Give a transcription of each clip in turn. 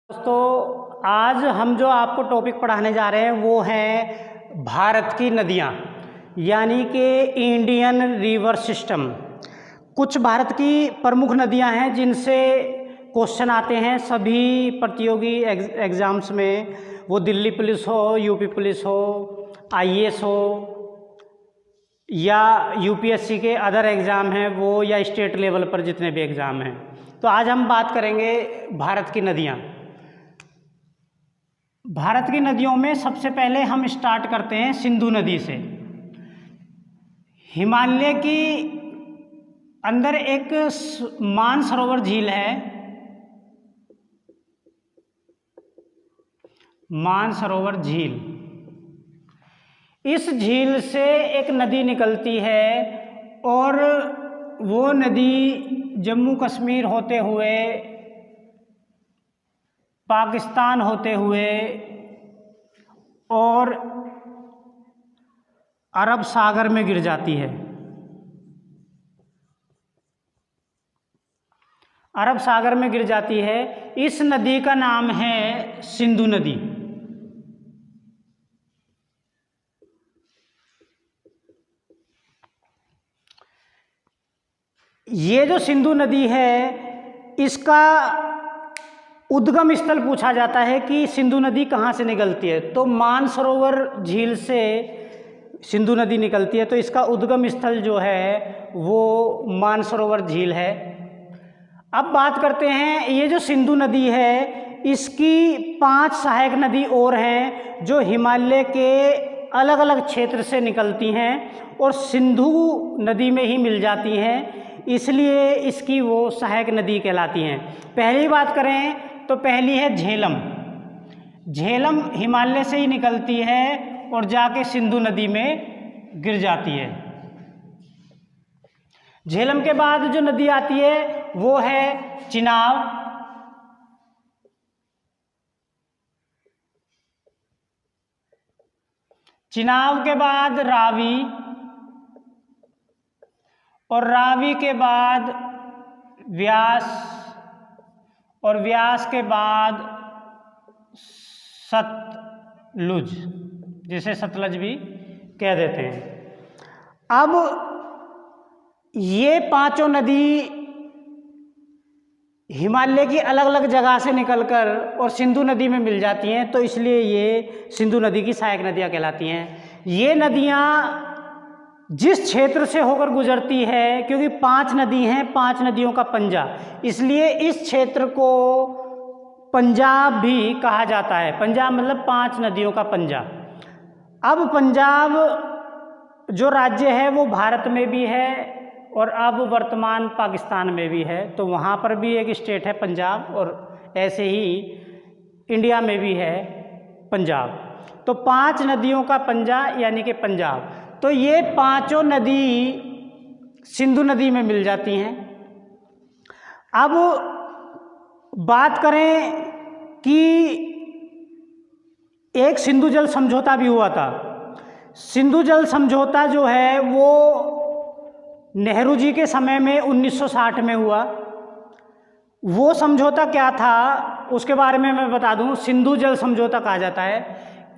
दोस्तों, आज हम जो आपको टॉपिक पढ़ाने जा रहे हैं वो है भारत की नदियाँ, यानी कि इंडियन रिवर सिस्टम। कुछ भारत की प्रमुख नदियाँ हैं जिनसे क्वेश्चन आते हैं सभी प्रतियोगी एग्ज़ाम्स में, वो दिल्ली पुलिस हो, यूपी पुलिस हो, आईएएस हो या यूपीएससी के अदर एग्ज़ाम हैं वो, या स्टेट लेवल पर जितने भी एग्ज़ाम हैं। तो आज हम बात करेंगे भारत की नदियाँ। भारत की नदियों में सबसे पहले हम स्टार्ट करते हैं सिंधु नदी से। हिमालय की अंदर एक मानसरोवर झील है, मानसरोवर झील। इस झील से एक नदी निकलती है और वो नदी जम्मू कश्मीर होते हुए, पाकिस्तान होते हुए और अरब सागर में गिर जाती है। अरब सागर में गिर जाती है। इस नदी का नाम है सिंधु नदी। ये जो सिंधु नदी है, इसका उद्गम स्थल पूछा जाता है कि सिंधु नदी कहाँ से निकलती है, तो मानसरोवर झील से सिंधु नदी निकलती है। तो इसका उद्गम स्थल जो है वो मानसरोवर झील है। अब बात करते हैं, ये जो सिंधु नदी है इसकी 5 सहायक नदी और हैं जो हिमालय के अलग अलग क्षेत्र से निकलती हैं और सिंधु नदी में ही मिल जाती हैं, इसलिए इसकी वो सहायक नदी कहलाती हैं। पहली बात करें तो पहली है झेलम। झेलम हिमालय से ही निकलती है और जाके सिंधु नदी में गिर जाती है। झेलम के बाद जो नदी आती है वो है चिनाब। चिनाब के बाद रावी और रावी के बाद व्यास और व्यास के बाद सतलुज, जिसे सतलज भी कह देते हैं। अब ये पांचों नदी हिमालय की अलग अलग जगह से निकलकर और सिंधु नदी में मिल जाती हैं, तो इसलिए ये सिंधु नदी की सहायक नदियाँ कहलाती हैं। ये नदियाँ जिस क्षेत्र से होकर गुजरती है, क्योंकि 5 नदी हैं, 5 नदियों का पंजा, इसलिए इस क्षेत्र को पंजाब भी कहा जाता है। पंजाब मतलब 5 नदियों का पंजा। अब पंजाब जो राज्य है वो भारत में भी है और अब वर्तमान पाकिस्तान में भी है, तो वहाँ पर भी एक स्टेट है पंजाब, और ऐसे ही इंडिया में भी है पंजाब। तो 5 नदियों का पंजा यानी कि पंजाब। तो ये पांचों नदी सिंधु नदी में मिल जाती हैं। अब बात करें कि एक सिंधु जल समझौता भी हुआ था। सिंधु जल समझौता जो है वो नेहरू जी के समय में 1960 में हुआ। वो समझौता क्या था उसके बारे में मैं बता दूं। सिंधु जल समझौता कहा जाता है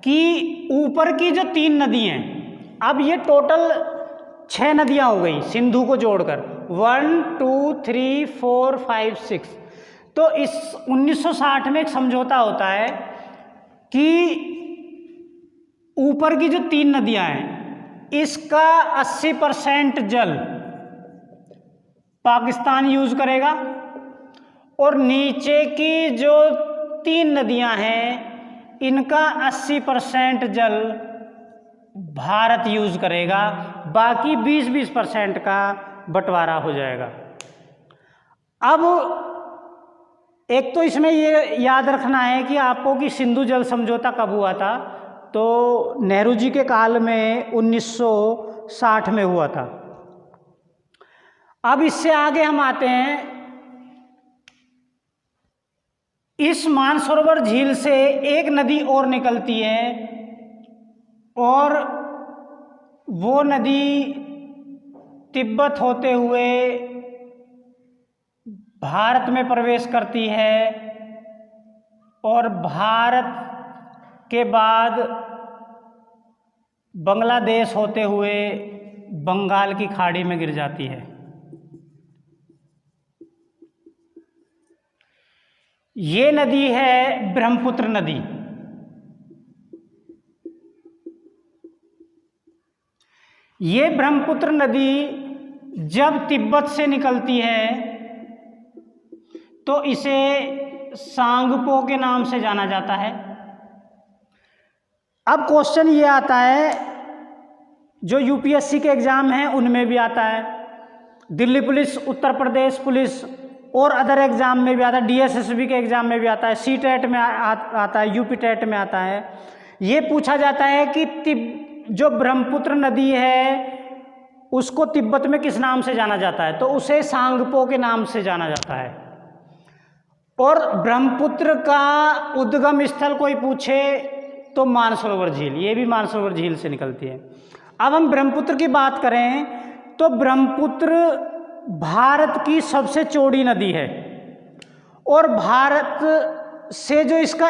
कि ऊपर की जो 3 नदी हैं, अब ये टोटल 6 नदियां हो गई सिंधु को जोड़कर, 1 2 3 4 5 6। तो इस 1960 में एक समझौता होता है कि ऊपर की जो 3 नदियां हैं इसका 80% जल पाकिस्तान यूज करेगा और नीचे की जो 3 नदियां हैं इनका 80% जल भारत यूज करेगा, बाकी 20-20% का बंटवारा हो जाएगा। अब एक तो इसमें ये याद रखना है कि आपको कि सिंधु जल समझौता कब हुआ था, तो नेहरू जी के काल में 1960 में हुआ था। अब इससे आगे हम आते हैं, इस मानसरोवर झील से एक नदी और निकलती है और वो नदी तिब्बत होते हुए भारत में प्रवेश करती है और भारत के बाद बांग्लादेश होते हुए बंगाल की खाड़ी में गिर जाती है। ये नदी है ब्रह्मपुत्र नदी। ये ब्रह्मपुत्र नदी जब तिब्बत से निकलती है तो इसे सांगपो के नाम से जाना जाता है। अब क्वेश्चन ये आता है, जो यूपीएससी के एग्ज़ाम हैं उनमें भी आता है, दिल्ली पुलिस, उत्तर प्रदेश पुलिस और अदर एग्ज़ाम में भी आता है, डीएसएसबी के एग्ज़ाम में भी आता है, सीटेट में आता है, यूपी टेट में आता है। ये पूछा जाता है कि जो ब्रह्मपुत्र नदी है उसको तिब्बत में किस नाम से जाना जाता है, तो उसे सांगपो के नाम से जाना जाता है। और ब्रह्मपुत्र का उद्गम स्थल कोई पूछे तो मानसरोवर झील, ये भी मानसरोवर झील से निकलती है। अब हम ब्रह्मपुत्र की बात करें तो ब्रह्मपुत्र भारत की सबसे चौड़ी नदी है और भारत से जो इसका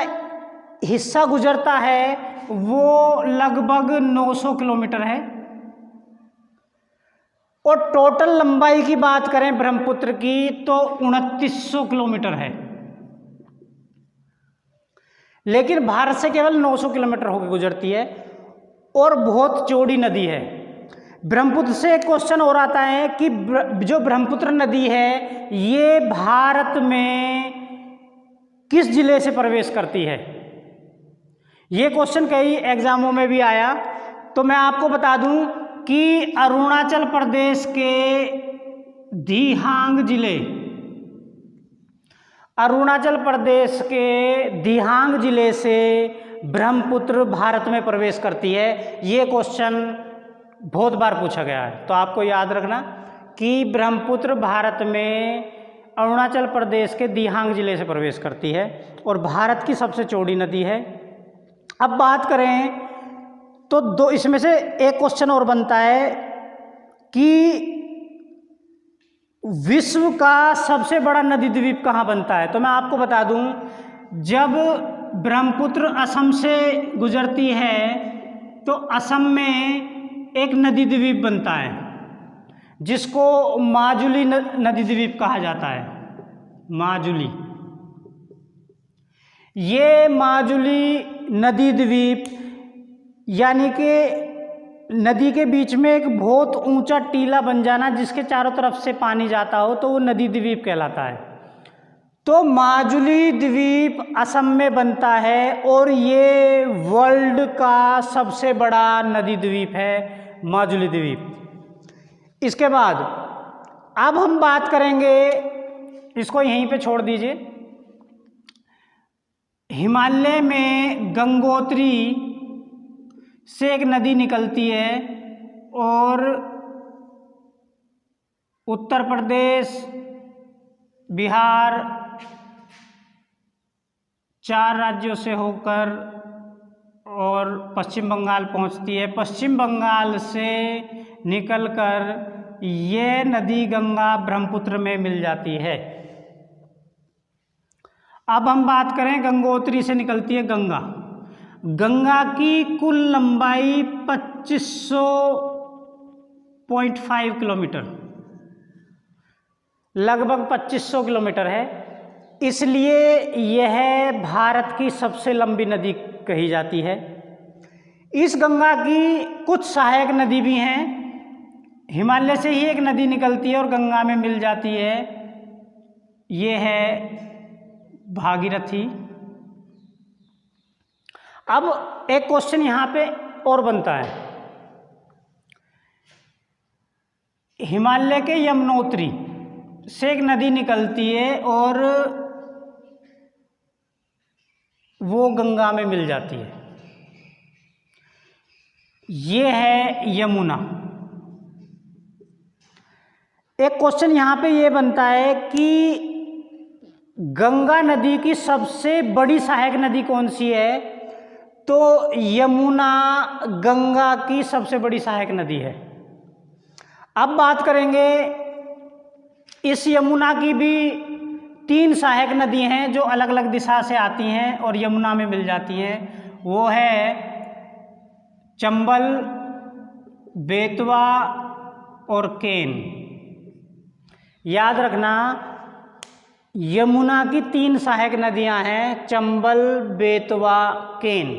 हिस्सा गुजरता है वो लगभग 900 किलोमीटर है। और टोटल लंबाई की बात करें ब्रह्मपुत्र की तो 2900 किलोमीटर है, लेकिन भारत से केवल 900 किलोमीटर होकर गुजरती है और बहुत चौड़ी नदी है। ब्रह्मपुत्र से एक क्वेश्चन और आता है कि जो ब्रह्मपुत्र नदी है ये भारत में किस जिले से प्रवेश करती है। ये क्वेश्चन कई एग्जामों में भी आया, तो मैं आपको बता दूं कि अरुणाचल प्रदेश के दिहांग जिले, अरुणाचल प्रदेश के दिहांग जिले से ब्रह्मपुत्र भारत में प्रवेश करती है। ये क्वेश्चन बहुत बार पूछा गया है, तो आपको याद रखना कि ब्रह्मपुत्र भारत में अरुणाचल प्रदेश के दिहांग जिले से प्रवेश करती है और भारत की सबसे चौड़ी नदी है। अब बात करें तो दो इसमें से एक क्वेश्चन और बनता है कि विश्व का सबसे बड़ा नदी द्वीप कहाँ बनता है। तो मैं आपको बता दूं, जब ब्रह्मपुत्र असम से गुजरती है तो असम में एक नदी द्वीप बनता है जिसको माजुली नदी द्वीप कहा जाता है। माजुली, ये माजुली नदी द्वीप यानी कि नदी के बीच में एक बहुत ऊंचा टीला बन जाना जिसके चारों तरफ से पानी जाता हो तो वो नदी द्वीप कहलाता है। तो माजुली द्वीप असम में बनता है और ये वर्ल्ड का सबसे बड़ा नदी द्वीप है, माजुली द्वीप। इसके बाद अब हम बात करेंगे, इसको यहीं पे छोड़ दीजिए, हिमालय में गंगोत्री से एक नदी निकलती है और उत्तर प्रदेश, बिहार, 4 राज्यों से होकर और पश्चिम बंगाल पहुंचती है। पश्चिम बंगाल से निकलकर ये नदी गंगा ब्रह्मपुत्र में मिल जाती है। अब हम बात करें गंगोत्री से निकलती है गंगा। गंगा की कुल लंबाई 2500.5 किलोमीटर, लगभग 2500 किलोमीटर है, इसलिए यह भारत की सबसे लंबी नदी कही जाती है। इस गंगा की कुछ सहायक नदी भी हैं, हिमालय से ही एक नदी निकलती है और गंगा में मिल जाती है, ये है भागीरथी। अब एक क्वेश्चन यहाँ पे और बनता है, हिमालय के यमुनोत्री से एक नदी निकलती है और वो गंगा में मिल जाती है, ये है यमुना। एक क्वेश्चन यहाँ पे ये बनता है कि गंगा नदी की सबसे बड़ी सहायक नदी कौन सी है, तो यमुना गंगा की सबसे बड़ी सहायक नदी है। अब बात करेंगे इस यमुना की भी तीन सहायक नदी हैं जो अलग अलग दिशा से आती हैं और यमुना में मिल जाती हैं, वो है चंबल, बेतवा और केन। याद रखना, यमुना की तीन सहायक नदियां हैं, चंबल, बेतवा, केन।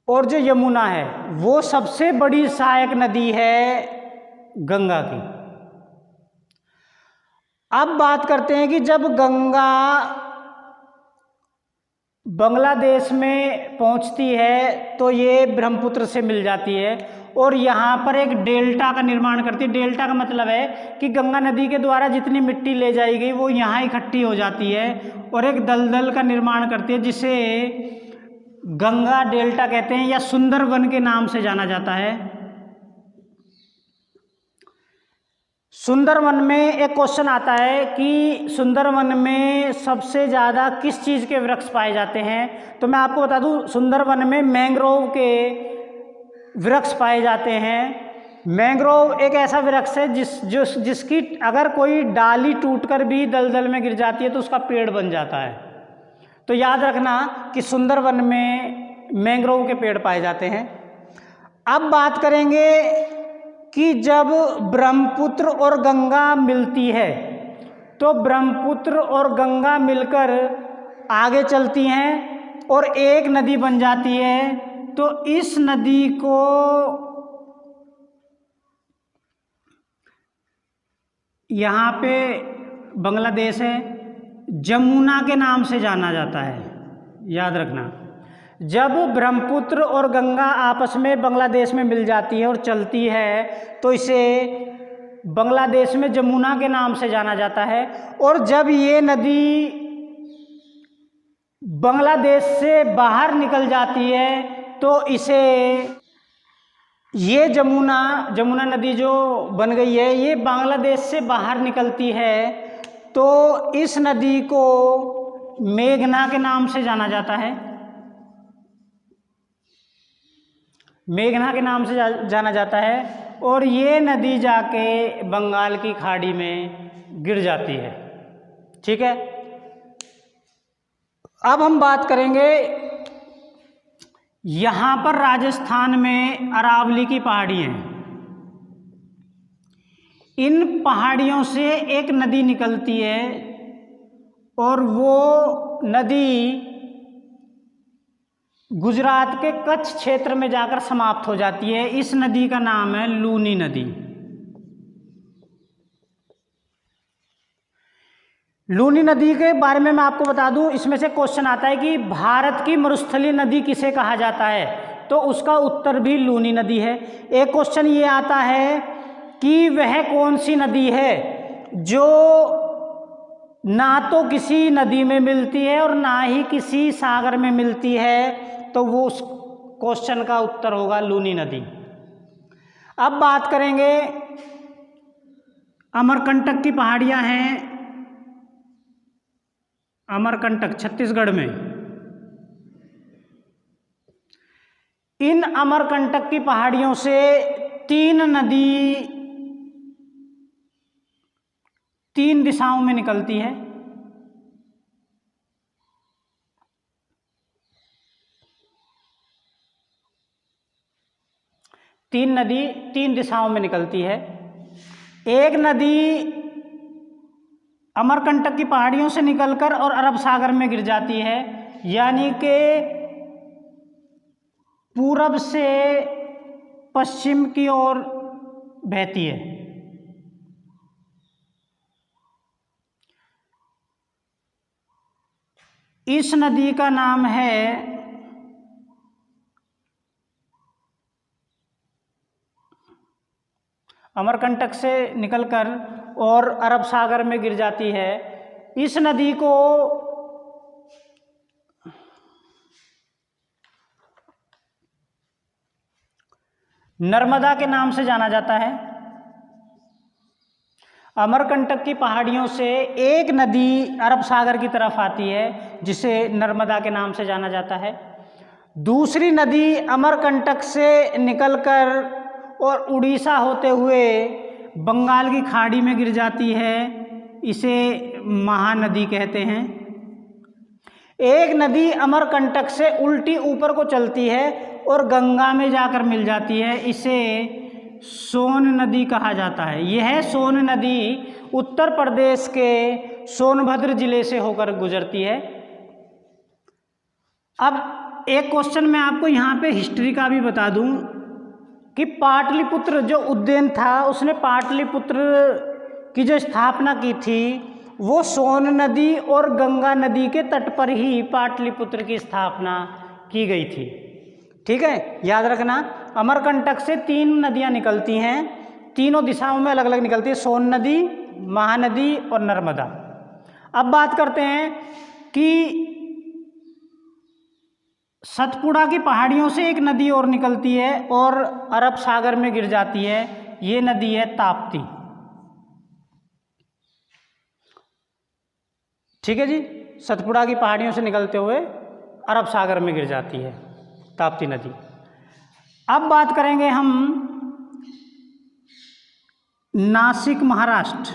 और जो यमुना है वो सबसे बड़ी सहायक नदी है गंगा की। अब बात करते हैं कि जब गंगा बांग्लादेश में पहुंचती है तो ये ब्रह्मपुत्र से मिल जाती है और यहाँ पर एक डेल्टा का निर्माण करती है। डेल्टा का मतलब है कि गंगा नदी के द्वारा जितनी मिट्टी ले जाई गई वो यहाँ इकट्ठी हो जाती है और एक दलदल का निर्माण करती है, जिसे गंगा डेल्टा कहते हैं या सुंदरवन के नाम से जाना जाता है। सुंदरवन में एक क्वेश्चन आता है कि सुंदरवन में सबसे ज़्यादा किस चीज़ के वृक्ष पाए जाते हैं, तो मैं आपको बता दूं, सुंदरवन में मैंग्रोव के वृक्ष पाए जाते हैं। मैंग्रोव एक ऐसा वृक्ष है जिसकी अगर कोई डाली टूटकर भी दलदल में गिर जाती है तो उसका पेड़ बन जाता है। तो याद रखना कि सुंदरवन में मैंग्रोव के पेड़ पाए जाते हैं। अब बात करेंगे कि जब ब्रह्मपुत्र और गंगा मिलती है तो ब्रह्मपुत्र और गंगा मिलकर आगे चलती हैं और एक नदी बन जाती है। तो इस नदी को यहाँ पे बांग्लादेश है, जमुना के नाम से जाना जाता है। याद रखना, जब ब्रह्मपुत्र और गंगा आपस में बांग्लादेश में मिल जाती है और चलती है तो इसे बांग्लादेश में जमुना के नाम से जाना जाता है। और जब ये नदी बांग्लादेश से बाहर निकल जाती है तो इसे, ये जमुना नदी जो बन गई है ये बांग्लादेश से बाहर निकलती है तो इस नदी को मेघना के नाम से जाना जाता है। मेघना के नाम से जाना जाता है और ये नदी जाके बंगाल की खाड़ी में गिर जाती है। ठीक है, अब हम बात करेंगे यहाँ पर राजस्थान में अरावली की पहाड़ी हैं। इन पहाड़ियों से एक नदी निकलती है और वो नदी गुजरात के कच्छ क्षेत्र में जाकर समाप्त हो जाती है। इस नदी का नाम है लूनी नदी। लूनी नदी के बारे में मैं आपको बता दूं, इसमें से क्वेश्चन आता है कि भारत की मरुस्थलीय नदी किसे कहा जाता है, तो उसका उत्तर भी लूनी नदी है। एक क्वेश्चन ये आता है कि वह कौन सी नदी है जो ना तो किसी नदी में मिलती है और ना ही किसी सागर में मिलती है, तो वो उस क्वेश्चन का उत्तर होगा लूनी नदी। अब बात करेंगे, अमरकंटक की पहाड़ियां हैं, अमरकंटक छत्तीसगढ़ में। इन अमरकंटक की पहाड़ियों से तीन दिशाओं में निकलती है। तीन नदी तीन दिशाओं में निकलती है। एक नदी अमरकंटक की पहाड़ियों से निकलकर और अरब सागर में गिर जाती है, यानी कि पूरब से पश्चिम की ओर बहती है। इस नदी का नाम है अमरकंटक से निकलकर और अरब सागर में गिर जाती है। इस नदी को नर्मदा के नाम से जाना जाता है। अमरकंटक की पहाड़ियों से एक नदी अरब सागर की तरफ आती है जिसे नर्मदा के नाम से जाना जाता है। दूसरी नदी अमरकंटक से निकलकर और उड़ीसा होते हुए बंगाल की खाड़ी में गिर जाती है इसे महानदी कहते हैं। एक नदी अमरकंटक से उल्टी ऊपर को चलती है और गंगा में जाकर मिल जाती है, इसे सोन नदी कहा जाता है। यह सोन नदी उत्तर प्रदेश के सोनभद्र जिले से होकर गुजरती है। अब एक क्वेश्चन मैं आपको यहाँ पे हिस्ट्री का भी बता दूँ कि पाटलिपुत्र जो उज्जैन था, उसने पाटलिपुत्र की जो स्थापना की थी वो सोन नदी और गंगा नदी के तट पर ही पाटलिपुत्र की स्थापना की गई थी। ठीक है, याद रखना। अमरकंटक से 3 नदियाँ निकलती हैं, तीनों दिशाओं में अलग अलग निकलती है, सोन नदी, महानदी और नर्मदा। अब बात करते हैं कि सतपुड़ा की पहाड़ियों से एक नदी और निकलती है और अरब सागर में गिर जाती है, ये नदी है ताप्ती। ठीक है जी, सतपुड़ा की पहाड़ियों से निकलते हुए अरब सागर में गिर जाती है ताप्ती नदी। अब बात करेंगे हम नासिक महाराष्ट्र।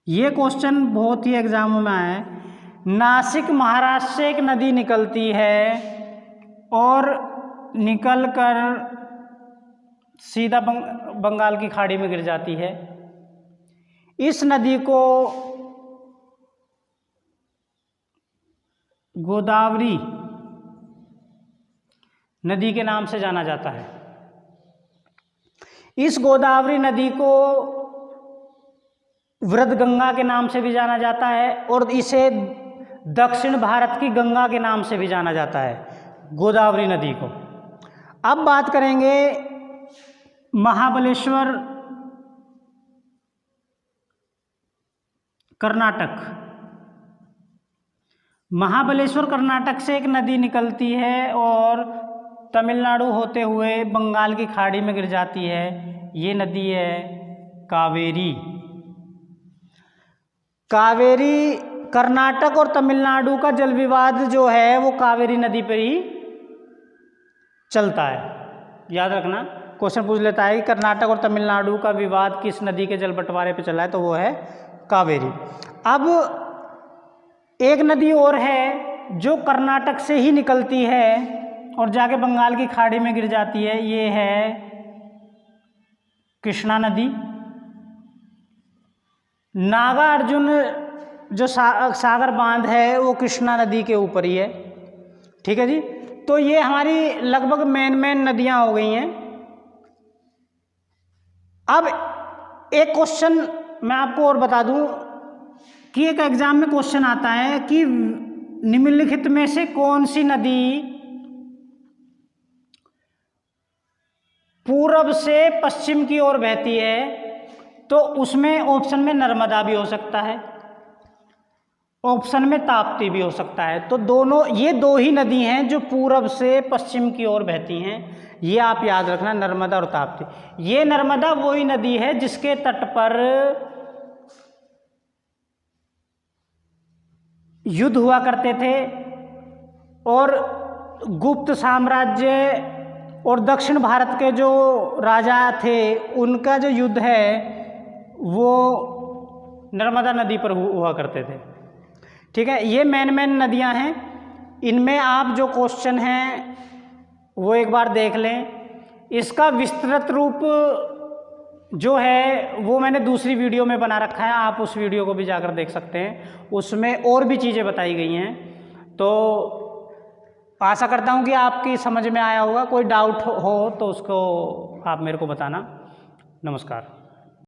ये क्वेश्चन बहुत ही एग्जामों में आया है। नासिक महाराष्ट्र से एक नदी निकलती है और निकलकर सीधा बंगाल की खाड़ी में गिर जाती है। इस नदी को गोदावरी नदी के नाम से जाना जाता है। इस गोदावरी नदी को वृद्धगंगा के नाम से भी जाना जाता है और इसे दक्षिण भारत की गंगा के नाम से भी जाना जाता है, गोदावरी नदी को। अब बात करेंगे महाबलेश्वर, कर्नाटक। महाबलेश्वर कर्नाटक से एक नदी निकलती है और तमिलनाडु होते हुए बंगाल की खाड़ी में गिर जाती है, ये नदी है कावेरी। कावेरी कर्नाटक और तमिलनाडु का जल विवाद जो है वो कावेरी नदी पर ही चलता है। याद रखना, क्वेश्चन पूछ लेता है कि कर्नाटक और तमिलनाडु का विवाद किस नदी के जल बंटवारे पे चला है, तो वो है कावेरी। अब एक नदी और है जो कर्नाटक से ही निकलती है और जाके बंगाल की खाड़ी में गिर जाती है, ये है कृष्णा नदी। नागार्जुन जो सागर बांध है वो कृष्णा नदी के ऊपर ही है। ठीक है जी, तो ये हमारी लगभग मेन नदियां हो गई हैं। अब एक क्वेश्चन मैं आपको और बता दूं कि एक एग्जाम में क्वेश्चन आता है कि निम्नलिखित में से कौन सी नदी पूरब से पश्चिम की ओर बहती है, तो उसमें ऑप्शन में नर्मदा भी हो सकता है, ऑप्शन में ताप्ती भी हो सकता है। तो दोनों, ये 2 ही नदी हैं जो पूरब से पश्चिम की ओर बहती हैं, ये आप याद रखना, नर्मदा और ताप्ती। ये नर्मदा वही नदी है जिसके तट पर युद्ध हुआ करते थे और गुप्त साम्राज्य और दक्षिण भारत के जो राजा थे उनका जो युद्ध है वो नर्मदा नदी पर हुआ करते थे। ठीक है, ये मेन नदियां हैं। इनमें आप जो क्वेश्चन हैं वो एक बार देख लें। इसका विस्तृत रूप जो है वो मैंने दूसरी वीडियो में बना रखा है, आप उस वीडियो को भी जाकर देख सकते हैं, उसमें और भी चीज़ें बताई गई हैं। तो आशा करता हूँ कि आपकी समझ में आया होगा। कोई डाउट हो तो उसको आप मेरे को बताना। नमस्कार।